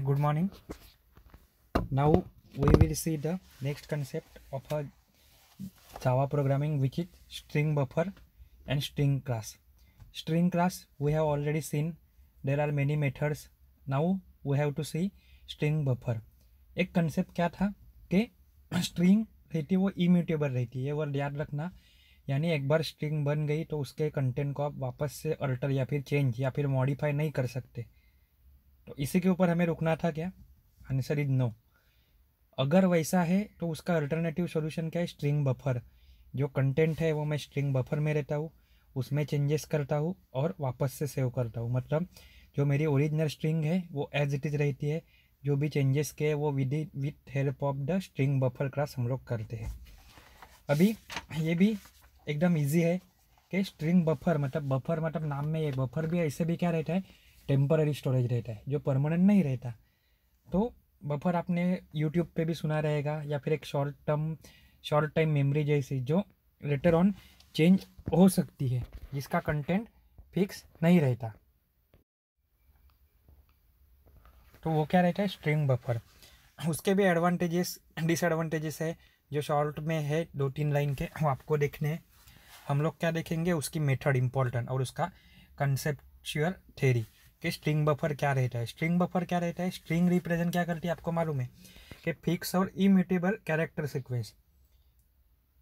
Good morning. Now we will see the next concept of a Java programming, which is string buffer and string class. String class we have already seen. There are many methods. Now we have to see string buffer. एक concept क्या था कि string रहती है वो immutable रहती है, ये वर्ड याद रखना। यानी एक बार स्ट्रिंग बन गई तो उसके कंटेंट को आप वापस से अल्टर या फिर चेंज या फिर मॉडिफाई नहीं कर सकते। तो इसी के ऊपर हमें रुकना था। क्या आंसर इज नो। अगर वैसा है तो उसका अल्टरनेटिव सॉल्यूशन क्या है? String buffer. जो कंटेंट है वो मैं स्ट्रिंग बफर में रहता हूँ, उसमें चेंजेस करता हूँ और वापस से सेव करता हूँ। मतलब जो मेरी ओरिजिनल स्ट्रिंग है वो एज इट इज़ रहती है, जो भी चेंजेस के वो with help of the string buffer class हम लोग करते हैं। अभी ये भी एकदम इजी है कि स्ट्रिंग बफर मतलब नाम में ये बफर भी है, इससे भी क्या रहता है? टेम्पररी स्टोरेज रहता है, जो परमानेंट नहीं रहता। तो बफर आपने यूट्यूब पे भी सुना रहेगा, या फिर एक शॉर्ट टाइम मेमोरी जैसी, जो लेटर ऑन चेंज हो सकती है, जिसका कंटेंट फिक्स नहीं रहता। तो वो क्या रहता है? String buffer. उसके भी एडवांटेजेस डिसएडवांटेजेस है, जो शॉर्ट में है 2-3 लाइन के, वो आपको देखने हैं। हम लोग क्या देखेंगे? उसकी मेथड इंपॉर्टेंट और उसका कंसेप्चुअल थ्योरी कि स्ट्रिंग बफर क्या रहता है। स्ट्रिंग बफर क्या रहता है? स्ट्रिंग रिप्रेजेंट क्या करती है आपको मालूम है कि फिक्स और इम्यूटेबल कैरेक्टर सीक्वेंस।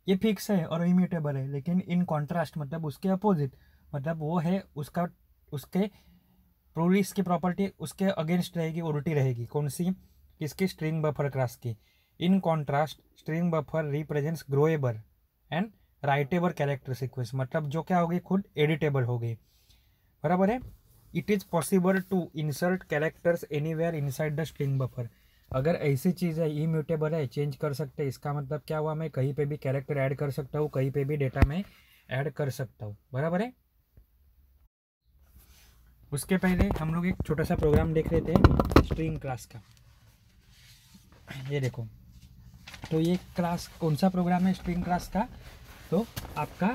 ये फिक्स है और इम्यूटेबल है, लेकिन इन कॉन्ट्रास्ट मतलब उसके अपोजिट, मतलब वो है उसके पूरी इसकी प्रॉपर्टी उसके अगेंस्ट रहेगी, उल्टी रहेगी। कौन सी? किसकी? स्ट्रिंग बफर क्लास की। In contrast string buffer represents growable and writable character sequence, मतलब जो क्या होगी? खुद एडिटेबल हो गई। बराबर है। It is possible to insert characters anywhere inside the string buffer. अगर ऐसी चीज़ है, इम्यूटेबल है, चेंज कर सकते हैं, इसका मतलब क्या हुआ? मैं कहीं पे भी कैरेक्टर ऐड कर सकता हूँ, कहीं पे भी डेटा में ऐड कर सकता हूँ। बराबर है। उसके पहले हम लोग एक छोटा सा प्रोग्राम देख लेते हैं स्ट्रिंग क्लास का। ये देखो, तो ये क्लास कौन सा प्रोग्राम है स्ट्रिंग क्लास का? तो आपका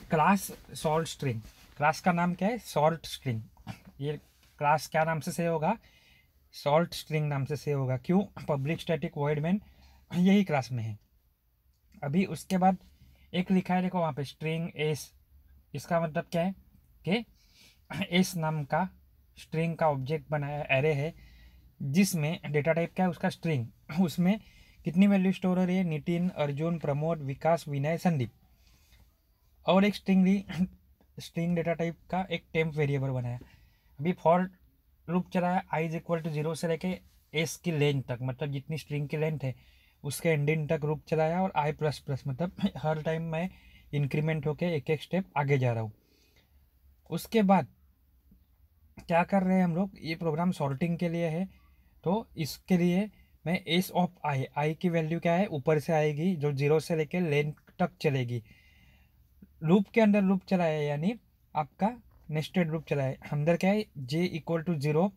क्लास सॉल्ट स्ट्रिंग। क्लास का नाम क्या है? Salt string. ये क्लास क्या नाम से सेव होगा? सॉल्ट स्ट्रिंग नाम से सेव होगा। क्यों? पब्लिक स्टैटिक वॉइड मेन यही क्लास में है। अभी उसके बाद एक लिखा है, देखो वहाँ पे स्ट्रिंग एस। इसका मतलब क्या है कि एस नाम का स्ट्रिंग का ऑब्जेक्ट बनाया एरे है, जिसमें डेटा टाइप क्या है? उसका स्ट्रिंग। उसमें कितनी वैल्यू स्टोर हो रही है? नितिन, अर्जुन, प्रमोद, विकास, विनय, संदीप। और एक स्ट्रिंग डेटा टाइप का एक टेम्प वेरिएबल बनाया। अभी फॉर लूप चलाया आई इज इक्वल टू 0 से लेके एस की लेंथ तक, मतलब जितनी स्ट्रिंग की लेंथ है उसके एंडिंग तक लूप चलाया। और आई प्लस प्लस मतलब हर टाइम मैं इंक्रीमेंट होके एक एक स्टेप आगे जा रहा हूँ। उसके बाद क्या कर रहे हैं हम लोग? ये प्रोग्राम सॉर्टिंग के लिए है, तो इसके लिए मैं एस ऑफ आई की वैल्यू क्या है? ऊपर से आएगी, जो 0 से लेके लेंथ तक चलेगी। लूप के अंदर लूप चलाया, यानी आपका नेस्टेड लूप चलाया। अंदर क्या है? J equal to 0,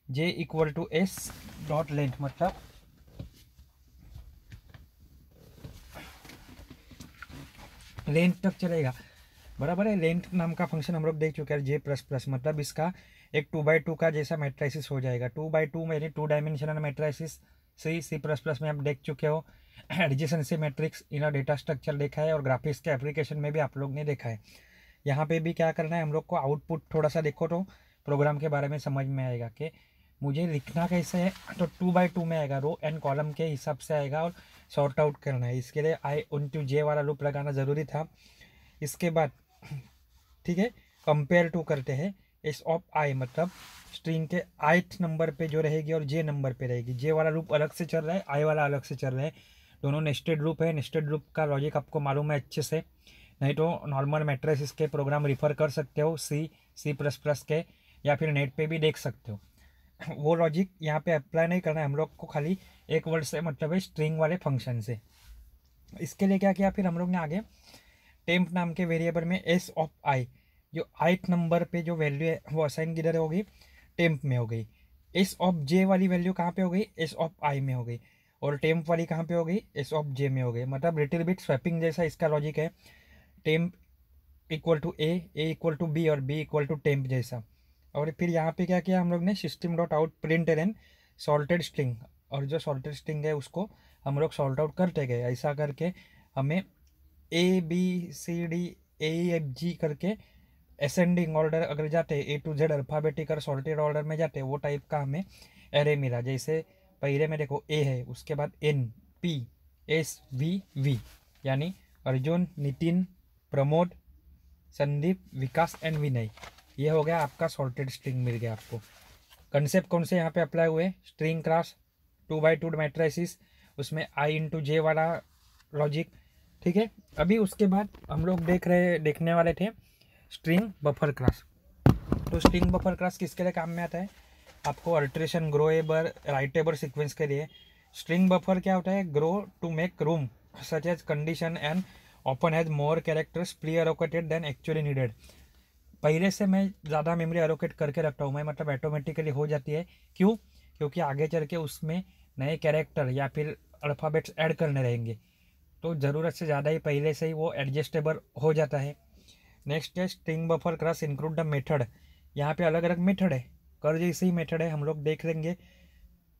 j equal to s dot length, मतलब लेंथ तक चलेगा। बराबर है। लेंथ नाम का फंक्शन हम लोग देख चुके हैं, जे प्लस प्लस, मतलब इसका एक 2x2 का जैसा मैट्रिक्स हो जाएगा। 2x2 में यानी 2 dimensional matrix C plus plus में आप देख चुके हो। Adjacency matrix in data structure देखा है, और ग्राफिक्स के एप्लीकेशन में भी आप लोग ने देखा है। यहाँ पे भी क्या करना है हम लोग को? आउटपुट थोड़ा सा देखो तो प्रोग्राम के बारे में समझ में आएगा कि मुझे लिखना कैसे है। तो 2x2 में आएगा, रो एंड कॉलम के हिसाब से आएगा, और सॉर्ट आउट करना है। इसके लिए आई इंटू जे वाला लूप लगाना ज़रूरी था। इसके बाद ठीक है, कंपेयर टू करते हैं। एस ऑफ आई मतलब स्ट्रिंग के ith नंबर पे जो रहेगी और जे नंबर पे रहेगी। जे वाला लूप अलग से चल रहा है, आई वाला अलग से चल रहा है। दोनों नेस्टेड लूप है। नेस्टेड लूप का लॉजिक आपको मालूम है अच्छे से, नहीं तो नॉर्मल मैट्रिक्स के प्रोग्राम रिफ़र कर सकते हो, सी प्लस प्लस के, या फिर नेट पे भी देख सकते हो। वो लॉजिक यहाँ पे अप्लाई नहीं करना है हम लोग को, खाली एक वर्ड से मतलब है स्ट्रिंग वाले फंक्शन से। इसके लिए क्या किया फिर हम लोग ने आगे? टेम्प नाम के वेरिएबल में एस ऑफ आई, जो ith नंबर पे जो वैल्यू है वो असाइन किधर होगी? टेम्प में हो गई। एस ऑफ जे वाली वैल्यू कहाँ पे हो गई? एस ऑफ आई में हो गई। और टेम्प वाली कहाँ पे हो गई? एस ऑफ जे में हो गई। मतलब लिटिल बिट स्वैपिंग जैसा इसका लॉजिक है। Temp equal to A equal to B, और बी इक्वल टू टेम्प जैसा। और फिर यहाँ पे क्या किया हम लोग ने? System dot out println sorted string, और जो सॉल्टेड स्ट्रिंग है उसको हम लोग सॉल्ट आउट करते गए। ऐसा करके हमें ABCDEFG करके असेंडिंग ऑर्डर अगर जाते A to Z alphabetical salted order में जाते, वो टाइप का हमें एरे मिला। जैसे पहले में देखो A है, उसके बाद NPSVV, यानी अर्जुन, नितिन, प्रमोद, संदीप, विकास एंड विनय। ये हो गया आपका सॉल्टेड स्ट्रिंग मिल गया आपको। कंसेप्ट कौन से यहाँ पे अप्लाई हुए? स्ट्रिंग क्लास, 2x2 मैट्रिसेस, उसमें I/J वाला लॉजिक, ठीक है। अभी उसके बाद हम लोग देखने वाले थे स्ट्रिंग बफर क्लास। तो स्ट्रिंग बफर क्लास किसके लिए काम में आता है? आपको अल्ट्रेशन, ग्रोएबल, राइटेबल सीक्वेंस के लिए। स्ट्रिंग बफर क्या होता है? Grow to make room such as condition and often has more characters pre allocated than actually needed. पहले से मैं ज़्यादा मेमोरी एलोकेट करके रखता हूँ मैं, मतलब ऑटोमेटिकली हो जाती है। क्यों? क्योंकि आगे चल के उसमें नए कैरेक्टर या फिर अल्फ़ाबेट्स ऐड करने रहेंगे, तो ज़रूरत से ज़्यादा ही पहले से ही वो एडजस्टेबल हो जाता है। नेक्स्ट है string buffer class include the method. यहाँ पे अलग अलग मेथड है, कर जैसे ही मेथड है, हम लोग देख लेंगे।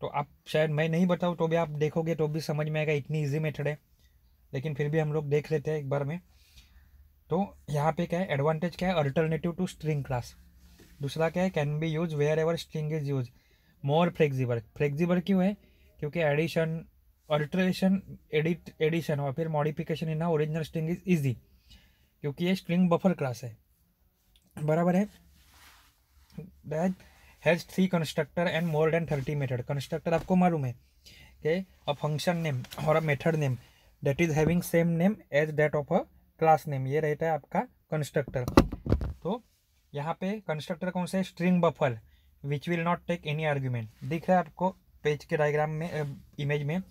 तो आप शायद मैं नहीं बताऊँ तो भी आप देखोगे तो भी समझ में आएगा, इतनी ईजी मेथड है, लेकिन फिर भी हम लोग देख लेते हैं एक बार में। तो यहाँ पे क्या है, एडवांटेज क्या है? Alternative to string class. दूसरा क्या है? Can be use wherever string is use. More flexible. Flexible क्यों है? क्योंकि एडिशन, अल्ट्रेशन, एडिशन और फिर modification in original string is easy, क्योंकि ये स्ट्रिंग बफर क्लास है, बराबर है। That has 3 constructor and more than 30 method. Constructor आपको मालूम है कि अ फंक्शन नेम और a method name that is having same name as that of a class name, ये रहता है आपका कंस्ट्रक्टर। तो यहाँ पे कंस्ट्रक्टर कौन सा है? String buffer which will not take any argument, दिख रहा है आपको पेज के डायग्राम में, इमेज में।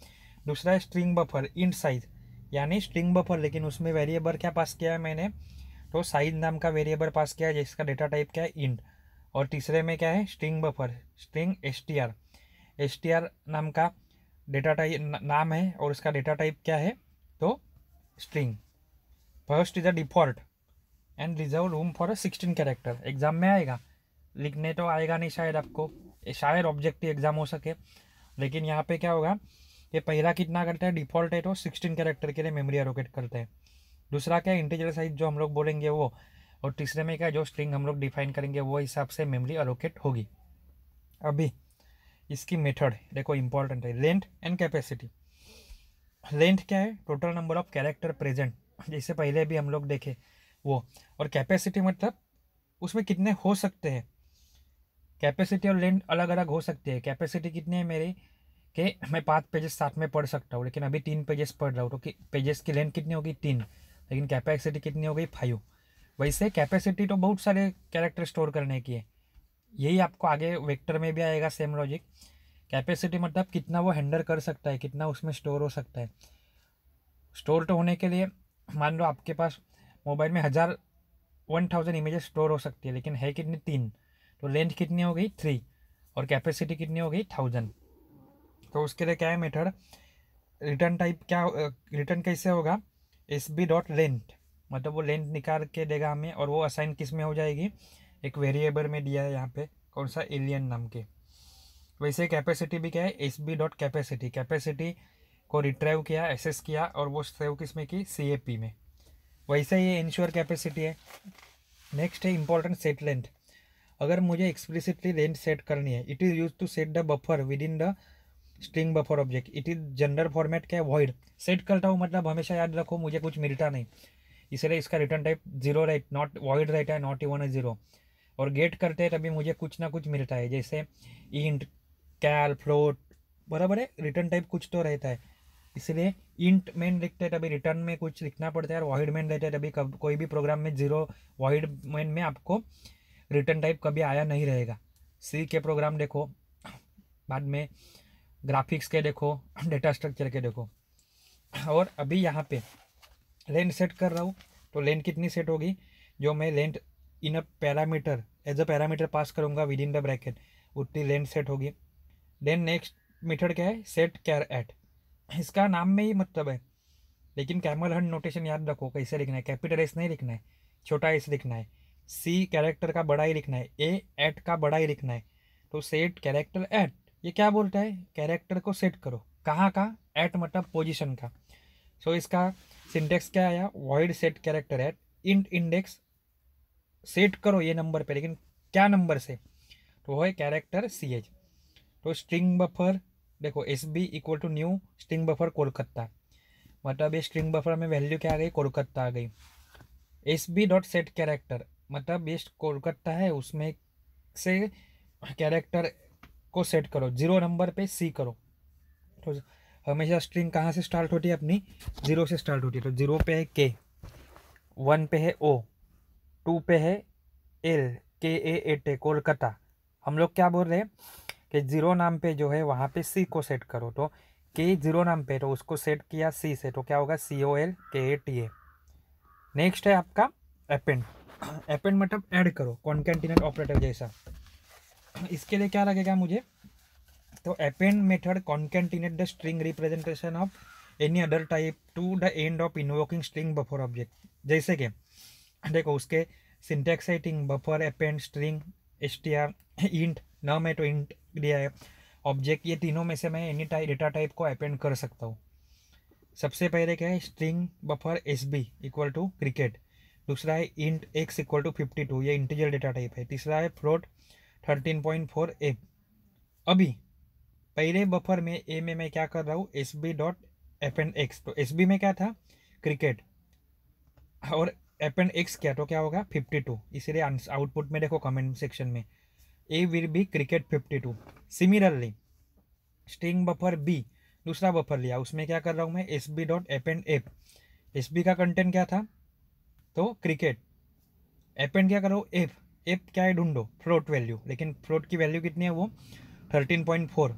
दूसरा है स्ट्रिंग बफर इंट साइज, यानी स्ट्रिंग बफर लेकिन उसमें वेरिएबल क्या पास किया है मैंने? तो साइज नाम का वेरिएबल पास किया है जिसका डेटा टाइप क्या है? इंट। और तीसरे में क्या है? String buffer, string S T R नाम का डेटा टाइप नाम है, और उसका डेटा टाइप क्या है? तो string. First is a default and reserve room for a 16 character. Exam में आएगा, लिखने तो आएगा नहीं शायद आपको, शायद ऑब्जेक्टिव एग्जाम हो सके, लेकिन यहाँ पे क्या होगा कि पहला कितना करता है? डिफॉल्ट है तो 16 कैरेक्टर के लिए मेमोरी एलोकेट करते हैं। दूसरा क्या है? इंटीजर साइज जो हम लोग बोलेंगे वो। और तीसरे में क्या, जो स्ट्रिंग हम लोग डिफाइन करेंगे वो हिसाब से मेमोरी एलोकेट होगी। अभी इसकी मेथड देखो, इंपॉर्टेंट है। Length and capacity. लेंथ क्या है? Total number of character present, जैसे पहले भी हम लोग देखे वो। और कैपेसिटी मतलब उसमें कितने हो सकते हैं। कैपेसिटी और लेंथ अलग अलग हो सकती है। कैपेसिटी कितनी है मेरी कि मैं 5 पेजेस साथ में पढ़ सकता हूँ, लेकिन अभी 3 पेजेस पढ़ रहा हूँ, तो पेजेस की लेंथ कितनी होगी? 3, लेकिन कैपेसिटी कितनी हो गई? 5। वैसे कैपेसिटी तो बहुत सारे कैरेक्टर स्टोर करने की है, यही आपको आगे वेक्टर में भी आएगा सेम लॉजिक। कैपेसिटी मतलब कितना वो हैंडल कर सकता है, कितना उसमें स्टोर हो सकता है। स्टोर तो होने के लिए मान लो आपके पास मोबाइल में 1000 इमेजेस स्टोर हो सकती है, लेकिन है कितनी? 3। तो लेंथ कितनी हो गई? 3, और कैपेसिटी कितनी हो गई? 1000। तो उसके लिए क्या है मेथड? रिटर्न टाइप क्या, रिटर्न कैसे होगा? SB.length, मतलब वो लेंथ निकाल के देगा हमें, और वो असाइन किस में हो जाएगी? एक वेरिएबल में दिया है यहाँ पे, कौन सा? एलियन नाम के। वैसे कैपेसिटी भी क्या है? SB.capacity। कैपेसिटी को रिट्राइव किया, एसेस किया, और वो सेव किस में की? CAP में। वैसे ये इंश्योर कैपेसिटी है। नेक्स्ट है इंपॉर्टेंट सेट लेंथ। अगर मुझे एक्सप्लिसिटली लेंथ सेट करनी है, it is use to set the buffer within the string buffer object. It is general format क्या है? वॉइड। सेट करता हूँ मतलब हमेशा याद रखो मुझे कुछ मिलता नहीं, इसलिए इसका return type 0 right, not void रहता है, नॉट इवन 0। और गेट करते हैं तभी मुझे कुछ ना कुछ मिलता है, जैसे इंट, कैल, फ्लोट, बराबर है। रिटर्न टाइप कुछ तो रहता है, इसलिए इंट मेन लिखते हैं तभी रिटर्न में कुछ लिखना पड़ता है, और वॉइड मेन रहते हैं तभी कोई भी प्रोग्राम में 0 वॉइड मेन में आपको रिटर्न टाइप कभी आया नहीं रहेगा। सी के प्रोग्राम देखो, बाद में ग्राफिक्स के देखो, डेटा स्ट्रक्चर के देखो। और अभी यहाँ पे लेंथ सेट कर रहा हूँ, तो लेंथ कितनी सेट होगी? जो मैं length in a parameter, as a parameter pass करूँगा विद इन द ब्रैकेट, उतनी लेंथ सेट होगी। देन नेक्स्ट मेथड क्या है? Set char at. इसका नाम में ही मतलब है, लेकिन कैमल हंट नोटेशन याद रखो कैसे लिखना है। कैपिटल एस नहीं लिखना है, छोटा एस लिखना है। सी कैरेक्टर का बड़ा ही लिखना है, ए एट का बड़ा ही लिखना है। तो सेट कैरेक्टर एट, ये क्या बोलता है, कैरेक्टर को सेट करो, कहाँ का, एट मतलब पोजीशन का। सो इसका सिंटेक्स क्या आया, void set character eight int index, set करो ये नंबर पे, लेकिन क्या नंबर से, तो वो है कैरेक्टर सी एच। तो स्ट्रिंग बफर देखो, S B equal to new string buffer Kolkata, मतलब ये स्ट्रिंग बफर में वैल्यू क्या आ गई, कोलकाता आ गई। S B dot set character मतलब ये कोलकाता है, उसमें से कैरेक्टर को सेट करो, 0 नंबर पे सी करो। तो हमेशा स्ट्रिंग कहाँ से स्टार्ट होती है अपनी, 0 से स्टार्ट होती है। तो 0 पे है के, 1 पे है ओ, 2 पे है एल, के ए एट ए कोलकाता। हम लोग क्या बोल रहे हैं कि 0 नाम पे जो है वहाँ पे सी को सेट करो, तो के 0 नाम पे, तो उसको सेट किया सी से, तो क्या होगा, सी ओ एल के ए टी ए। नेक्स्ट है आपका अपेंड। अपेंड मतलब ऐड करो, कॉन्केटिनेंट ऑपरेटर जैसा। इसके लिए क्या लगेगा मुझे, तो append method concatenate the string representation of any other type two the end of invoking string buffer object. जैसे कि देखो उसके सिंटेक्स है, टिंग buffer append string S T R int, न में तो इंट दिया है, ऑब्जेक्ट, ये तीनों में से मैं एनी टाइप डेटा टाइप को अपेंड कर सकता हूँ। सबसे पहले क्या है, string buffer S B equal to cricket, दूसरा है इंट एक्स इक्वल टू 52, ये इंटीजर डेटा टाइप है, तीसरा है फ्लोट 13.4 ए। अभी पहले बफर में ए में मैं क्या कर रहा हूँ, S B dot append X, तो एस बी में क्या था, क्रिकेट, और अपेंड एक्स क्या, तो क्या होगा 52, इसीलिए आउटपुट में देखो कमेंट सेक्शन में a will be cricket 52। Similarly string buffer b, दूसरा बफर लिया, उसमें क्या कर रहा हूँ मैं, एस बी डॉट अपेंड एप, एस बी का कंटेंट क्या था, तो क्रिकेट, अपेंड क्या करो एफ, एफ क्या है ढूंढो, फ्लोट वैल्यू, लेकिन फ्लोट की वैल्यू कितनी है वो 13.4।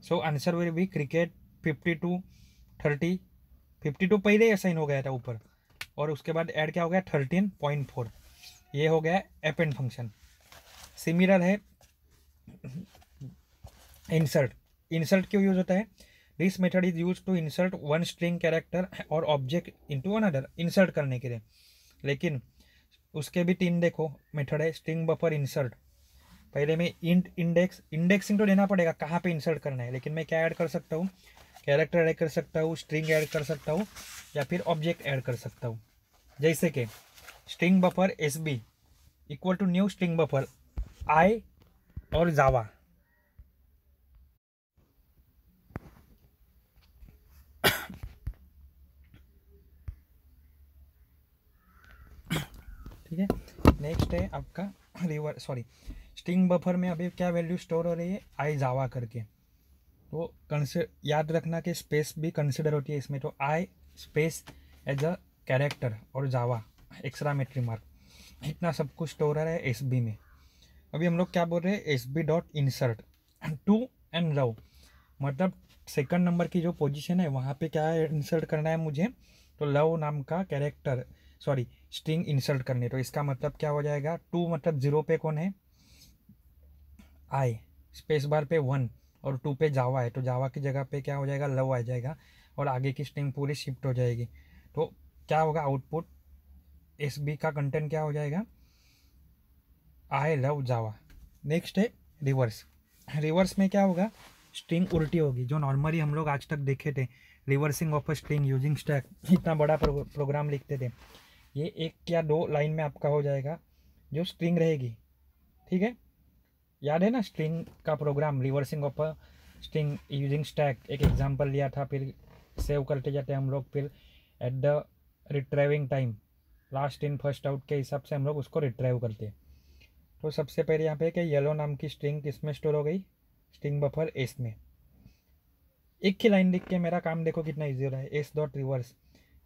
So answer will be cricket 52 30, 52 पहले ही असाइन हो गया था ऊपर, और उसके बाद ऐड क्या हो गया 13.4, ये हो गया अपेंड फंक्शन। सिमिलर है इंसर्ट। इंसर्ट क्यों यूज होता है, this method is use to insert one string character और ऑब्जेक्ट इनटू अनदर, इंसर्ट करने के लिए। लेकिन उसके भी 3 देखो मेथड है, स्ट्रिंग बफर इंसर्ट, पहले में इंट इंडेक्स, इंडेक्सिंग तो देना पड़ेगा कहाँ पे इंसर्ट करना है, लेकिन मैं क्या ऐड कर सकता हूँ, कैरेक्टर ऐड कर सकता हूँ, स्ट्रिंग ऐड कर सकता हूँ, या फिर ऑब्जेक्ट ऐड कर सकता हूँ। जैसे कि string buffer S B equal to new string buffer I और जावा। ठीक है, नेक्स्ट है आपका रिवर सॉरी स्ट्रिंग बफर में अभी क्या वैल्यू स्टोर हो रही है, आई जावा करके। तो याद रखना कि स्पेस भी कंसिडर होती है इसमें, तो आई स्पेस एज अ कैरेक्टर और जावा एक्स्ट्रामेट्री मार्क, इतना सब कुछ स्टोर है एस बी में। अभी हम लोग क्या बोल रहे हैं, S B dot insert two and love, मतलब सेकंड नंबर की जो पोजीशन है वहाँ पे क्या इंसर्ट करना है मुझे, तो लव नाम का कैरेक्टर सॉरी स्ट्रिंग इंसर्ट करनी है। तो इसका मतलब क्या हो जाएगा, 2 मतलब 0 पे कौन है, आई, स्पेस बार पे 1, और 2 पे जावा है, तो जावा की जगह पे क्या हो जाएगा, लव आ जाएगा, और आगे की स्ट्रिंग पूरी शिफ्ट हो जाएगी। तो क्या होगा आउटपुट, एस बी का कंटेंट क्या हो जाएगा, आई लव जावा। नेक्स्ट है रिवर्स। रिवर्स में क्या होगा, स्ट्रिंग उल्टी होगी, जो नॉर्मली हम लोग आज तक देखे थे, reversing of a string using stack, इतना बड़ा प्रोग्राम लिखते थे, ये 1 या 2 लाइन में आपका हो जाएगा, जो स्ट्रिंग रहेगी। ठीक है, याद है ना स्ट्रिंग का program, reversing of a string using stack, एक एग्जांपल लिया था, फिर सेव करते जाते हम लोग, फिर at the retrieving time last in first out के हिसाब से हम लोग उसको रिट्राइव करते हैं। तो सबसे पहले यहाँ पे कि येलो नाम की स्ट्रिंग किसमें स्टोर हो गई, स्ट्रिंग बफर एस में। एक ही लाइन लिख के मेरा काम देखो कितना ईजी हो रहा है, एस डॉट रिवर्स,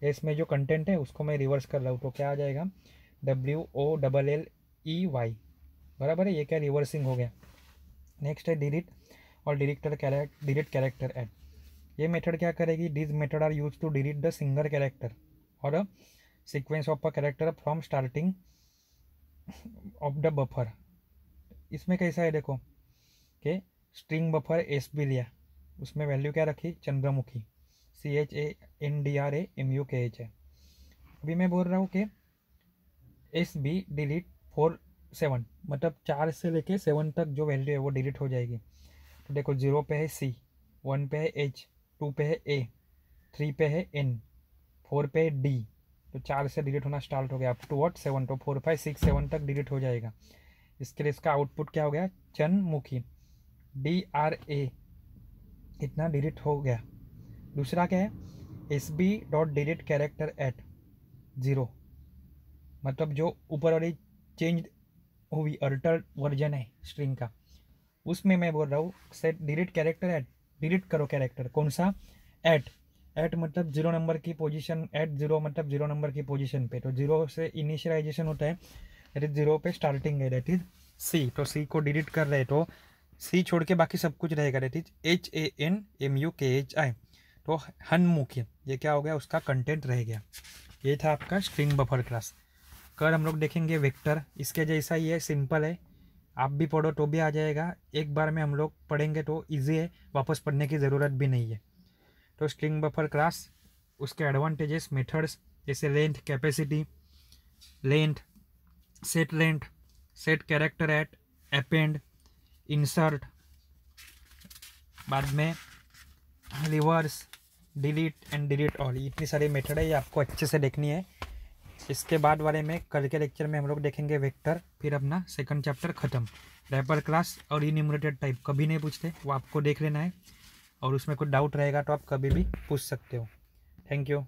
एस में जो कंटेंट है उसको मैं रिवर्स कर रहा हूँ, तो क्या आ जाएगा, WOLLEY, बराबर है, ये क्या रिवर्सिंग हो गया। नेक्स्ट है डिलीट और डिलीट कैरेक्टर ऐड। ये मेथड क्या करेगी, this method are use to delete the single character और a sequence of a character from starting of the buffer. इसमें कैसा है देखो कि स्ट्रिंग बफर एस बी लिया, उसमें वैल्यू क्या रखी, चंद्रमुखी, CHANDRAMUKH है। अभी मैं बोल रहा हूँ कि एस बी डिलीट 4 7, मतलब 4 से लेके 7 तक जो वैल्यू है वो डिलीट हो जाएगी। देखो 0 पे है C, 1 पे है H, 2 पे है A, 3 पे है N, 4 पे है D। तो 4 से डिलीट होना स्टार्ट हो गया, अप टू व्हाट 7, तो 4 5 6 7 तक डिलीट हो जाएगा। इसके लिए इसका आउटपुट क्या हो गया, चनमुखी, DRA, इतना डिलीट हो गया। दूसरा क्या है, SB.delete कैरेक्टर एट 0, मतलब जो ऊपर वाली चेंज हुई अल्टर वर्जन है स्ट्रिंग का, उसमें मैं बोल रहा हूँ set delete character eight, delete करो कैरेक्टर कौन सा, एट मतलब 0 नंबर की पोजीशन, एट 0 मतलब 0 नंबर की पोजीशन पे। तो 0 से इनिशियलाइजेशन होता है, दैट इज 0 पे स्टार्टिंग है, दैट इज C। तो C को डिलीट कर रहे तो C छोड़ के बाकी सब कुछ रहेगा, दैट इज HANMUKHI। तो हनमुखी, ये क्या हो गया, उसका कंटेंट रह गया। ये था आपका स्ट्रिंग बफर क्लास। कल हम लोग देखेंगे वेक्टर, इसके जैसा ही है, सिंपल है, आप भी पढ़ो तो भी आ जाएगा, एक बार में हम लोग पढ़ेंगे तो इजी है, वापस पढ़ने की ज़रूरत भी नहीं है। तो स्ट्रिंग बफर क्लास, उसके एडवांटेजेस, मेथड्स जैसे length, capacity, length, set character eight, append, insert, बाद में reverse, delete and delete all, इतनी सारी मेथड है, ये आपको अच्छे से देखनी है। इसके बाद वाले में कल के लेक्चर में हम लोग देखेंगे वेक्टर, फिर अपना सेकंड चैप्टर खत्म। रैपर क्लास और इन्यूमरेटेड टाइप कभी नहीं पूछते, वो आपको देख लेना है, और उसमें कुछ डाउट रहेगा तो आप कभी भी पूछ सकते हो। Thank you.